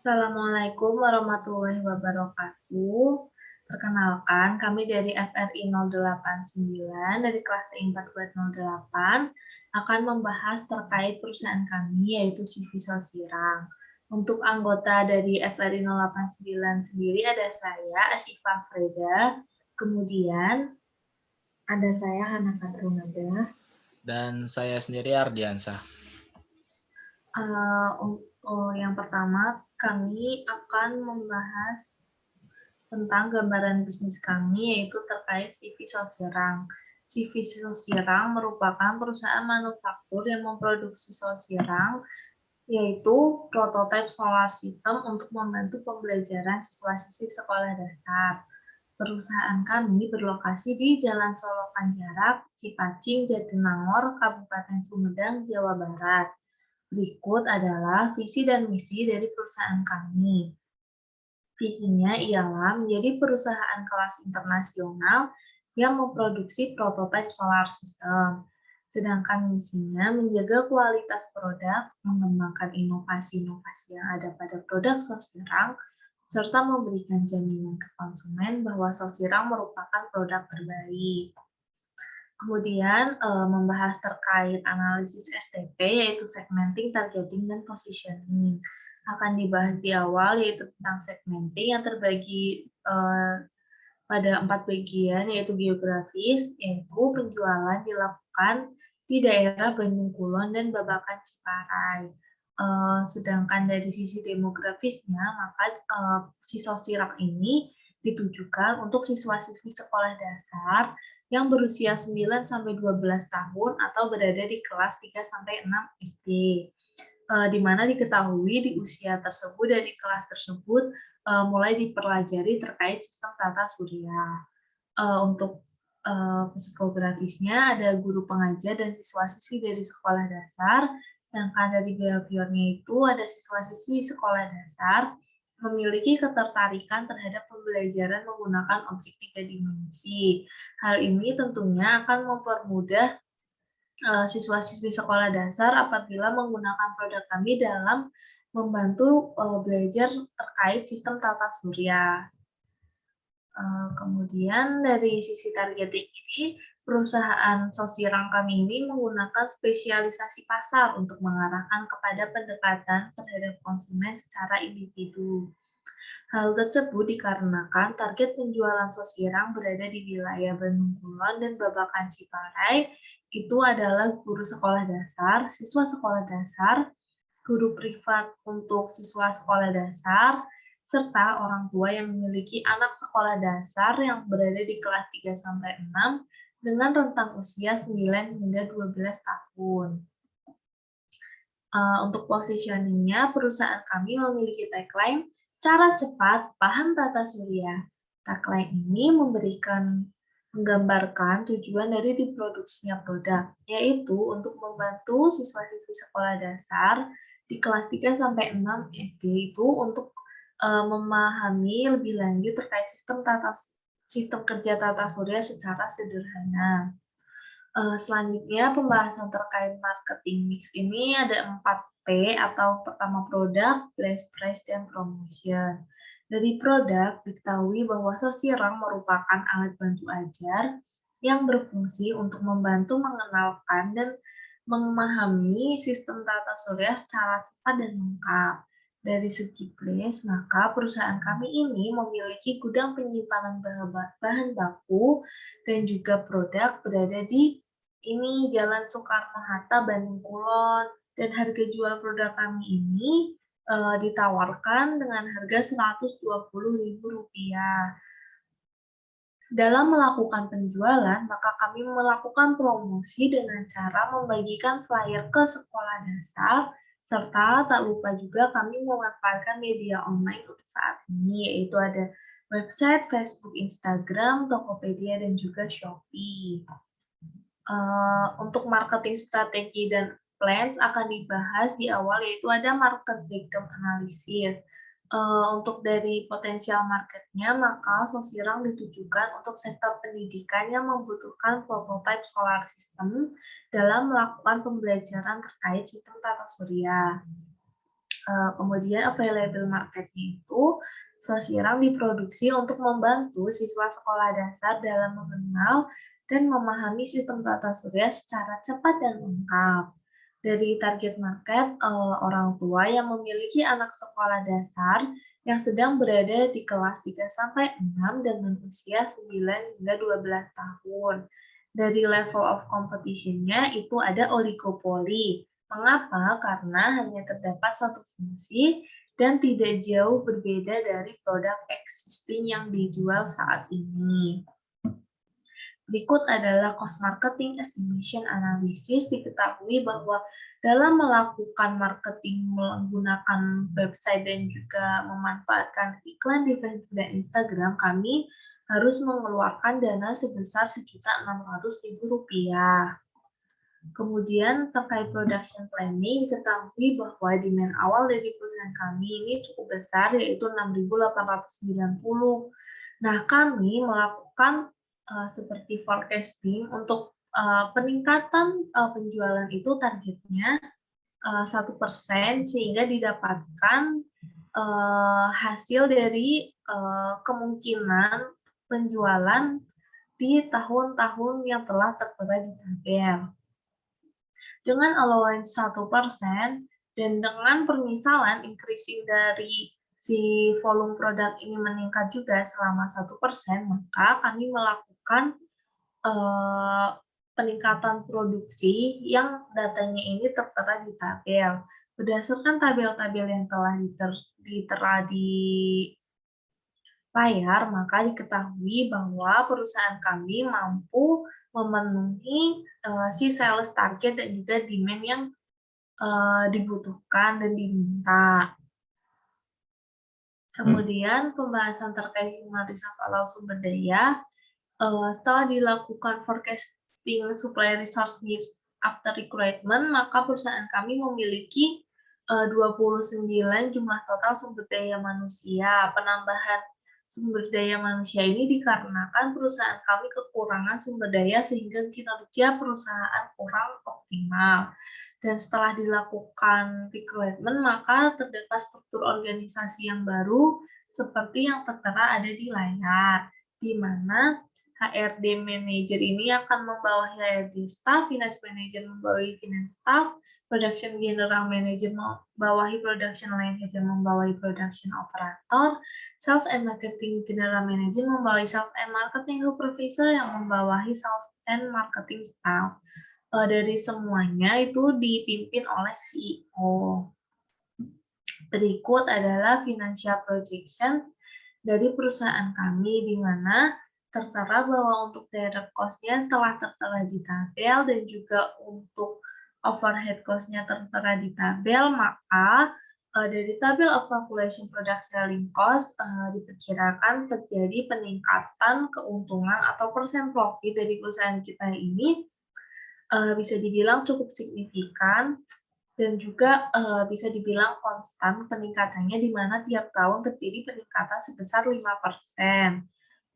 Assalamualaikum warahmatullahi wabarakatuh. Perkenalkan, kami dari FRI 089 dari kelas T4208 akan membahas terkait perusahaan kami, yaitu CV Sosirang. Untuk anggota dari FRI 089 sendiri ada saya, Asyifa Freda, kemudian ada saya, Hana Katrunada. Dan saya sendiri Ardiansah. Yang pertama, kami akan membahas tentang gambaran bisnis kami, yaitu terkait CV Sosirang. CV Sosirang merupakan perusahaan manufaktur yang memproduksi sosirang, yaitu prototipe solar system untuk membantu pembelajaran siswa-siswi sekolah dasar. Perusahaan kami berlokasi di Jalan Solokan Jarak, Cipacing, Jatinangor, Kabupaten Sumedang, Jawa Barat. Berikut adalah visi dan misi dari perusahaan kami. Visinya ialah menjadi perusahaan kelas internasional yang memproduksi prototipe solar system. Sedangkan misinya menjaga kualitas produk, mengembangkan inovasi-inovasi yang ada pada produk sosirang, serta memberikan jaminan ke konsumen bahwa sosirang merupakan produk terbaik. Kemudian membahas terkait analisis STP, yaitu segmenting, targeting, dan positioning. Akan dibahas di awal, yaitu tentang segmenting yang terbagi pada 4 bagian, yaitu geografis, yaitu penjualan dilakukan di daerah Bandung Kulon dan Babakan Ciparai. Sedangkan dari sisi demografisnya, maka Sisosirak ini ditujukan untuk siswa-siswi sekolah dasar yang berusia 9-12 tahun atau berada di kelas 3-6 SD. Di mana diketahui di usia tersebut dan di kelas tersebut mulai dipelajari terkait sistem tata surya. Untuk psikografisnya ada guru pengajar dan siswa-siswi dari sekolah dasar, sedangkan dari behaviornya itu ada siswa-siswi sekolah dasar memiliki ketertarikan terhadap pembelajaran menggunakan objek 3 dimensi. Hal ini tentunya akan mempermudah siswa-siswi sekolah dasar apabila menggunakan produk kami dalam membantu belajar terkait sistem tata surya. Kemudian dari sisi targeting ini, perusahaan Sosirang kami ini menggunakan spesialisasi pasar untuk mengarahkan kepada pendekatan terhadap konsumen secara individu. Hal tersebut dikarenakan target penjualan Sosirang berada di wilayah Bandung Kulon dan Babakan Ciparai itu adalah guru sekolah dasar, siswa sekolah dasar, guru privat untuk siswa sekolah dasar, serta orang tua yang memiliki anak sekolah dasar yang berada di kelas 3-6 dengan rentang usia 9 hingga 12 tahun. Untuk positioning-nya, perusahaan kami memiliki tagline cara cepat, paham tata surya. Tagline ini menggambarkan tujuan dari diproduksinya produk, yaitu untuk membantu siswa-siswi sekolah dasar di kelas 3-6 SD itu untuk memahami lebih lanjut terkait sistem kerja tata surya secara sederhana. Selanjutnya pembahasan terkait marketing mix ini ada 4P atau pertama produk, best price, dan promotion. Dari produk diketahui bahwa Sosirang merupakan alat bantu ajar yang berfungsi untuk membantu mengenalkan dan memahami sistem tata surya secara cepat dan lengkap. Dari segi place, maka perusahaan kami ini memiliki gudang penyimpanan bahan baku dan juga produk berada di Jalan Soekarno-Hatta, Bandung Kulon, dan harga jual produk kami ini ditawarkan dengan harga Rp120.000. Dalam melakukan penjualan, maka kami melakukan promosi dengan cara membagikan flyer ke sekolah dasar, serta tak lupa juga kami memanfaatkan media online untuk saat ini, yaitu ada website, Facebook, Instagram, Tokopedia, dan juga Shopee. Untuk marketing strategi dan plans akan dibahas di awal, yaitu ada market breakdown analysis. Untuk dari potensial marketnya, maka Sosirang ditujukan untuk sektor pendidikan yang membutuhkan prototipe solar system dalam melakukan pembelajaran terkait sistem tata surya. Kemudian available market-nya itu Sosirang diproduksi untuk membantu siswa sekolah dasar dalam mengenal dan memahami sistem tata surya secara cepat dan lengkap. Dari target market, orang tua yang memiliki anak sekolah dasar yang sedang berada di kelas 3 sampai 6 dengan usia 9 hingga 12 tahun. Dari level of competition-nya itu ada oligopoli. Mengapa? Karena hanya terdapat satu fungsi dan tidak jauh berbeda dari produk existing yang dijual saat ini. Berikut adalah cost marketing estimation analysis. Diketahui bahwa dalam melakukan marketing menggunakan website dan juga memanfaatkan iklan di Facebook dan Instagram, kami harus mengeluarkan dana sebesar Rp1.600.000. Kemudian terkait production planning, diketahui bahwa demand awal dari perusahaan kami ini cukup besar, yaitu 6.890. Nah, kami melakukan seperti forecasting untuk peningkatan penjualan itu targetnya 1% sehingga didapatkan hasil dari kemungkinan penjualan di tahun-tahun yang telah tertera di tabel. Dengan allowance 1% dan dengan permisalan increasing dari si volume produk ini meningkat juga selama 1%, maka kami melakukan peningkatan produksi yang datanya ini tertera di tabel. Berdasarkan tabel-tabel yang telah ditera di layar, maka diketahui bahwa perusahaan kami mampu memenuhi si sales target dan juga demand yang dibutuhkan dan diminta. Kemudian pembahasan terkait human resource atau sumber daya, setelah dilakukan forecasting supply resource needs after recruitment, maka perusahaan kami memiliki 29 jumlah total sumber daya manusia. Penambahan sumber daya manusia ini dikarenakan perusahaan kami kekurangan sumber daya sehingga kinerja perusahaan kurang optimal. Dan setelah dilakukan recruitment, maka terdapat struktur organisasi yang baru seperti yang tertera ada di layar, di mana HRD manager ini akan membawahi HRD staff, finance manager membawahi finance staff, production general manager membawahi production line manager membawahi production operator, sales and marketing general manager membawahi sales and marketing supervisor yang membawahi sales and marketing staff. Dari semuanya itu dipimpin oleh CEO. Berikut adalah financial projection dari perusahaan kami, di mana tertera bahwa untuk direct cost-nya telah tertera di tabel dan juga untuk overhead cost-nya tertera di tabel, maka dari tabel of calculation product selling cost diperkirakan terjadi peningkatan keuntungan atau persen profit dari perusahaan kita ini bisa dibilang cukup signifikan dan juga bisa dibilang konstan peningkatannya, di mana tiap tahun terjadi peningkatan sebesar 5%.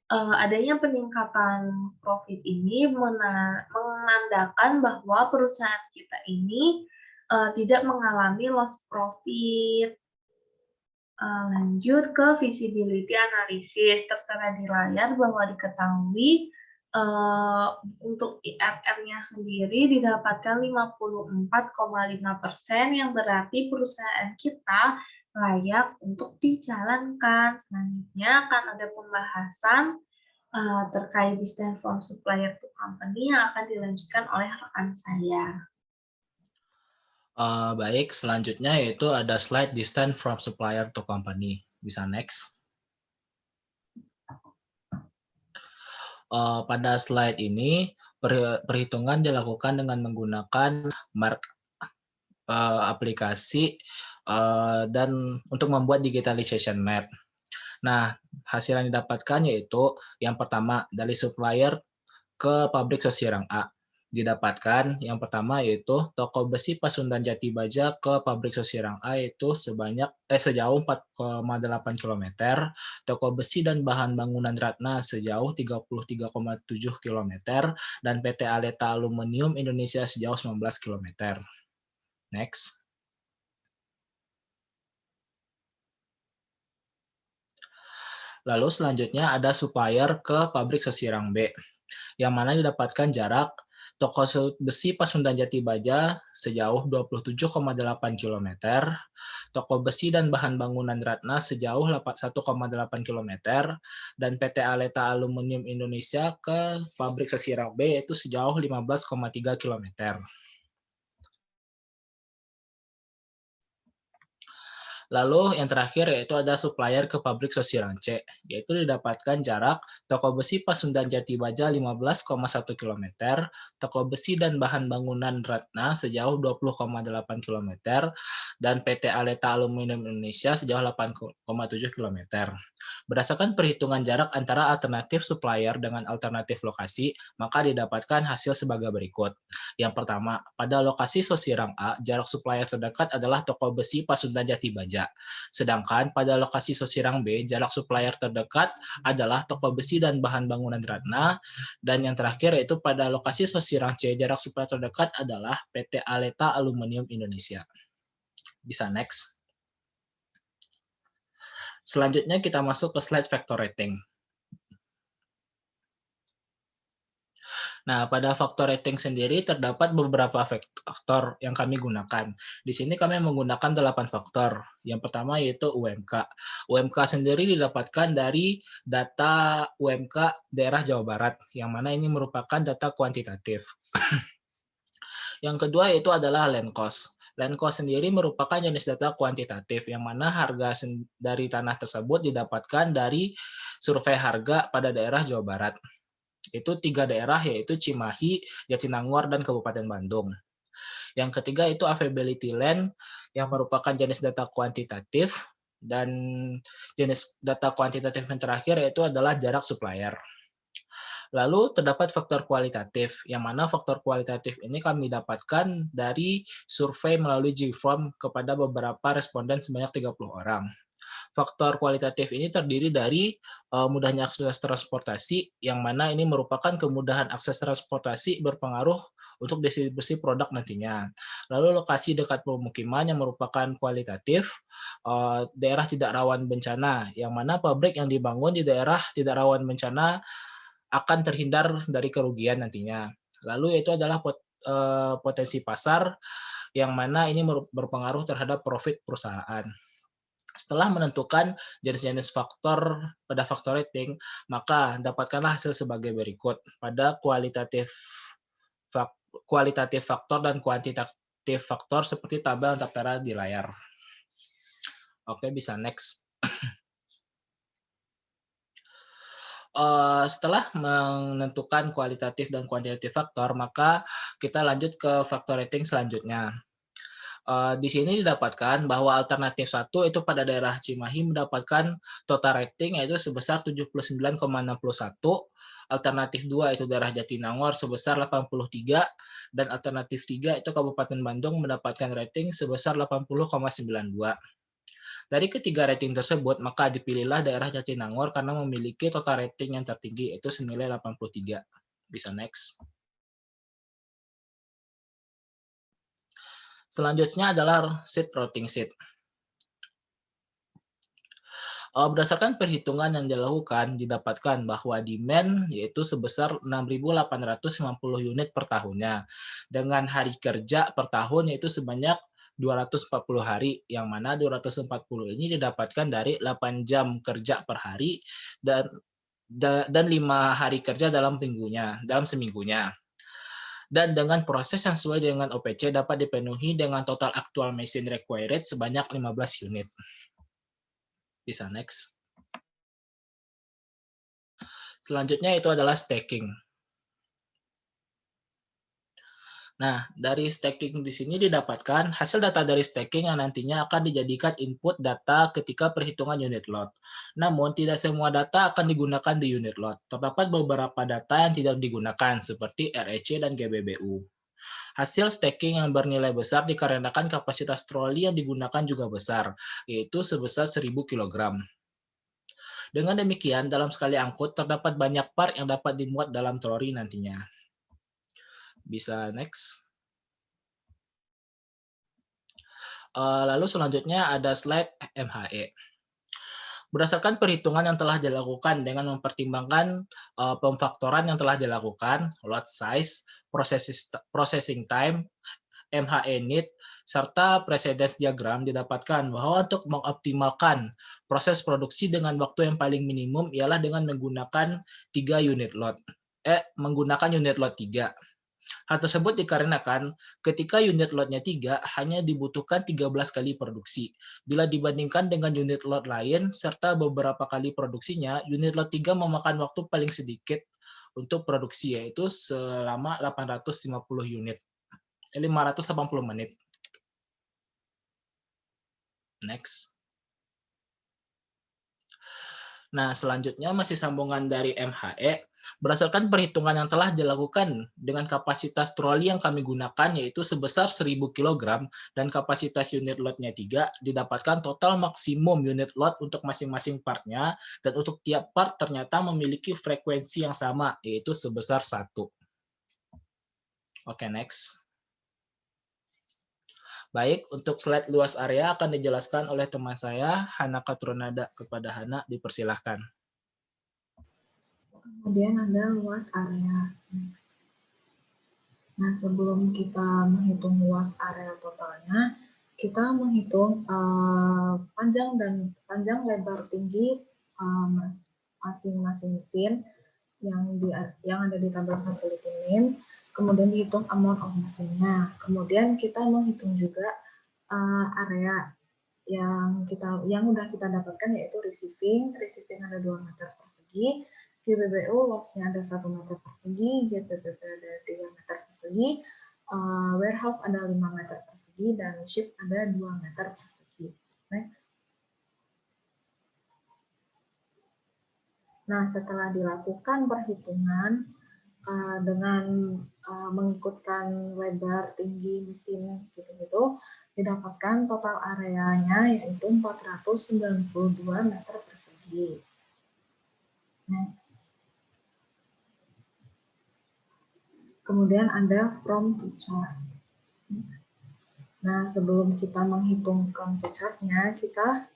Adanya peningkatan profit ini menandakan bahwa perusahaan kita ini tidak mengalami loss profit. Lanjut ke visibility analysis, tertera di layar bahwa diketahui untuk IRR-nya sendiri didapatkan 54,5%, yang berarti perusahaan kita layak untuk dijalankan. Selanjutnya akan ada pembahasan terkait distance from supplier to company yang akan dilanjutkan oleh rekan saya. Baik, selanjutnya yaitu ada slide distance from supplier to company. Bisa next. Pada slide ini, perhitungan dilakukan dengan menggunakan aplikasi dan untuk membuat digitalization map. Nah, hasil yang didapatkan yaitu yang pertama dari supplier ke pabrik Sosirang A. Didapatkan yang pertama yaitu toko besi Pasundan Jati Baja ke pabrik Sosirang A itu sejauh 4,8 km, toko besi dan bahan bangunan Ratna sejauh 33,7 km, dan PT Aleta Aluminium Indonesia sejauh 19 km. Next. Lalu selanjutnya ada supplier ke pabrik sesirang B, yang mana didapatkan jarak toko besi Pasundan Jati Baja sejauh 27,8 km, toko besi dan bahan bangunan Ratna sejauh 1,8 km, dan PT Aleta Aluminium Indonesia ke pabrik sesirang B yaitu sejauh 15,3 km. Lalu yang terakhir yaitu ada supplier ke pabrik sesirang C, yaitu didapatkan jarak toko besi Pasundan Jati Baja 15,1 km, toko besi dan bahan bangunan Ratna sejauh 20,8 km, dan PT Aleta Aluminium Indonesia sejauh 8,7 km. Berdasarkan perhitungan jarak antara alternatif supplier dengan alternatif lokasi, maka didapatkan hasil sebagai berikut. Yang pertama, pada lokasi sesirang A, jarak supplier terdekat adalah toko besi Pasundan Jati Baja. Sedangkan pada lokasi sesirang B, jarak supplier terdekat adalah toko besi dan bahan bangunan Ratna. Dan yang terakhir yaitu pada lokasi sesirang C, jarak supplier terdekat adalah PT Aleta Aluminium Indonesia. Bisa next. Selanjutnya kita masuk ke slide factor rating. Nah, pada faktor rating sendiri terdapat beberapa faktor yang kami gunakan. Di sini kami menggunakan 8 faktor. Yang pertama yaitu UMK. UMK sendiri didapatkan dari data UMK daerah Jawa Barat, yang mana ini merupakan data kuantitatif. Yang kedua yaitu adalah land cost. Land cost sendiri merupakan jenis data kuantitatif, yang mana harga dari tanah tersebut didapatkan dari survei harga pada daerah Jawa Barat. Itu 3 daerah yaitu Cimahi, Jatinangor, dan Kabupaten Bandung. Yang ketiga itu availability land yang merupakan jenis data kuantitatif, dan jenis data kuantitatif yang terakhir yaitu adalah jarak supplier. Lalu terdapat faktor kualitatif, yang mana faktor kualitatif ini kami dapatkan dari survei melalui Gform kepada beberapa responden sebanyak 30 orang. Faktor kualitatif ini terdiri dari mudahnya akses transportasi, yang mana ini merupakan kemudahan akses transportasi berpengaruh untuk distribusi produk nantinya. Lalu lokasi dekat pemukiman yang merupakan kualitatif, daerah tidak rawan bencana, yang mana pabrik yang dibangun di daerah tidak rawan bencana akan terhindar dari kerugian nantinya. Lalu itu adalah potensi pasar, yang mana ini berpengaruh terhadap profit perusahaan. Setelah menentukan jenis-jenis faktor pada faktor rating, maka dapatkanlah hasil sebagai berikut. Pada kualitatif faktor dan kuantitatif faktor seperti tabel yang tertera di layar. Oke, bisa next. Setelah menentukan kualitatif dan kuantitatif faktor, maka kita lanjut ke faktor rating selanjutnya. Di sini didapatkan bahwa alternatif 1 itu pada daerah Cimahi mendapatkan total rating yaitu sebesar 79,61, alternatif 2 itu daerah Jatinangor sebesar 83, dan alternatif 3 itu Kabupaten Bandung mendapatkan rating sebesar 80,92. Dari ketiga rating tersebut, maka dipilihlah daerah Jatinangor karena memiliki total rating yang tertinggi, yaitu senilai 83. Bisa next. Selanjutnya adalah seed routing seed. Berdasarkan perhitungan yang dilakukan, didapatkan bahwa demand yaitu sebesar 6.850 unit per tahunnya, dengan hari kerja per tahun yaitu sebanyak 240 hari, yang mana 240 ini didapatkan dari 8 jam kerja per hari dan 5 hari kerja dalam seminggunya. Dan dengan proses yang sesuai dengan OPC dapat dipenuhi dengan total actual machine required sebanyak 15 unit. Bisa next. Selanjutnya itu adalah stacking. Nah, dari stacking di sini didapatkan hasil data dari stacking yang nantinya akan dijadikan input data ketika perhitungan unit load. Namun, tidak semua data akan digunakan di unit load. Terdapat beberapa data yang tidak digunakan, seperti REC dan GBBU. Hasil stacking yang bernilai besar dikarenakan kapasitas troli yang digunakan juga besar, yaitu sebesar 1000 kg. Dengan demikian, dalam sekali angkut, terdapat banyak part yang dapat dimuat dalam troli nantinya. Bisa next. Lalu selanjutnya ada slide MHE. Berdasarkan perhitungan yang telah dilakukan dengan mempertimbangkan pemfaktoran yang telah dilakukan, lot size, processing time, MHE need, serta precedence diagram didapatkan bahwa untuk mengoptimalkan proses produksi dengan waktu yang paling minimum ialah dengan menggunakan 3 unit lot. Menggunakan unit lot 3. Hal tersebut dikarenakan ketika unit lotnya 3 hanya dibutuhkan 13 kali produksi. Bila dibandingkan dengan unit lot lain serta beberapa kali produksinya, unit lot 3 memakan waktu paling sedikit untuk produksi yaitu selama 850 unit. 580 menit. Next. Nah, selanjutnya masih sambungan dari MHE. Berdasarkan perhitungan yang telah dilakukan dengan kapasitas troli yang kami gunakan yaitu sebesar 1000 kg dan kapasitas unit lotnya 3, didapatkan total maksimum unit lot untuk masing-masing partnya dan untuk tiap part ternyata memiliki frekuensi yang sama yaitu sebesar 1. Oke, next. Baik, untuk slide luas area akan dijelaskan oleh teman saya, Hana Katronada. Kepada Hana, dipersilahkan. Kemudian ada luas area. Next. Nah, sebelum kita menghitung luas area totalnya, kita menghitung panjang lebar tinggi masing-masing mesin yang ada di tabel facility name, kemudian dihitung amount of mesinnya. Kemudian kita menghitung juga area yang udah kita dapatkan yaitu receiving ada 2 meter persegi, GBBU loss-nya ada 1 meter persegi, GPPP ada 3 meter persegi, warehouse ada 5 meter persegi, dan ship ada 2 meter persegi. Next. Nah, setelah dilakukan perhitungan dengan mengikutkan lebar tinggi mesin gitu-gitu, didapatkan total areanya yaitu 492 meter persegi. Next. Kemudian ada from to chart. Nah, sebelum kita menghitung from to chart-nya, kita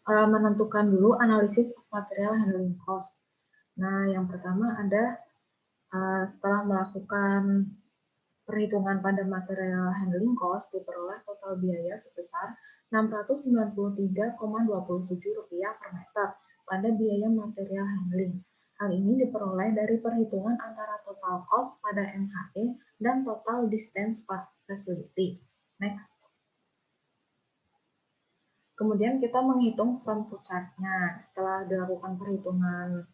menentukan dulu analisis of material handling cost. Nah, yang pertama ada setelah melakukan perhitungan pada material handling cost, diperoleh total biaya sebesar Rp693,27 per meter pada biaya material handling. Hal ini diperoleh dari perhitungan antara total cost pada MHE dan total distance facility. Next. Kemudian kita menghitung from to chart-nya. Setelah dilakukan perhitungan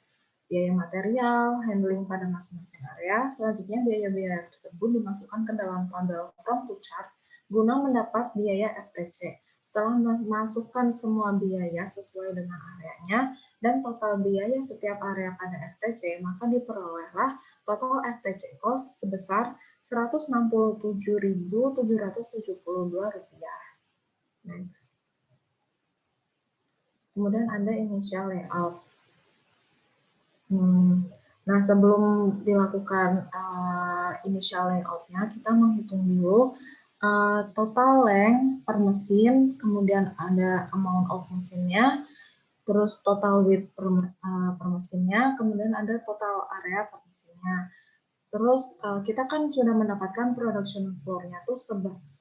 biaya material, handling pada masing-masing area, selanjutnya biaya-biaya tersebut dimasukkan ke dalam tabel from to chart guna mendapat biaya FTC. Setelah memasukkan semua biaya sesuai dengan areanya dan total biaya setiap area pada FTC, maka diperolehlah total FTC cost sebesar Rp167.772. Next. Kemudian ada initial layout. Nah, sebelum dilakukan initial layout-nya, kita menghitung dulu total length per mesin, kemudian ada amount of mesinnya, terus total width per mesinnya, kemudian ada total area per mesinnya. Terus kita kan sudah mendapatkan production floor-nya tuh seluas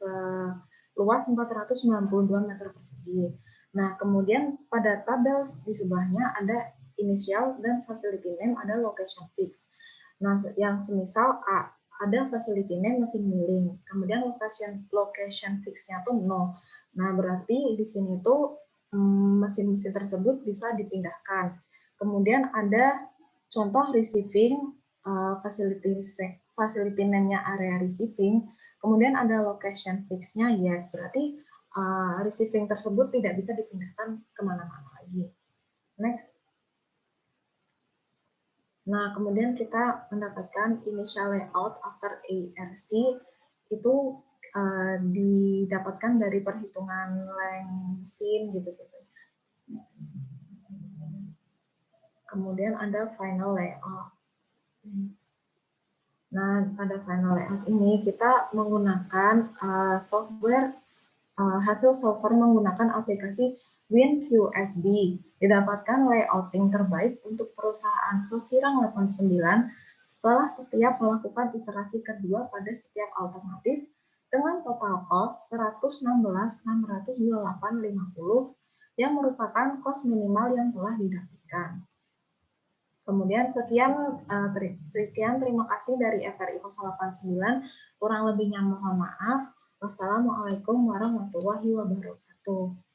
492 meter persegi. Nah, kemudian pada tabel di sebelahnya ada initial dan facility name, ada location fix. Nah, yang semisal A, ada facility name mesin milling, kemudian location fix-nya tuh 0. Nah, berarti di sini tuh mesin-mesin tersebut bisa dipindahkan. Kemudian ada contoh receiving, facility name-nya area receiving, kemudian ada location fix-nya yes, berarti receiving tersebut tidak bisa dipindahkan kemana-mana lagi. Next. Nah, kemudian kita mendapatkan initial layout after ARC itu didapatkan dari perhitungan length mesin gitu-gitu. Next. Kemudian ada final layout. Next. Nah, pada final layout ini kita menggunakan software hasil software menggunakan aplikasi WinQSB didapatkan layouting terbaik untuk perusahaan Sosirang 89 setelah setiap melakukan iterasi kedua pada setiap alternatif dengan total cost 116.628,50 yang merupakan cost minimal yang telah didapatkan. Kemudian sekian terima kasih dari FRI 089. Kurang lebihnya mohon maaf. Wassalamualaikum warahmatullahi wabarakatuh.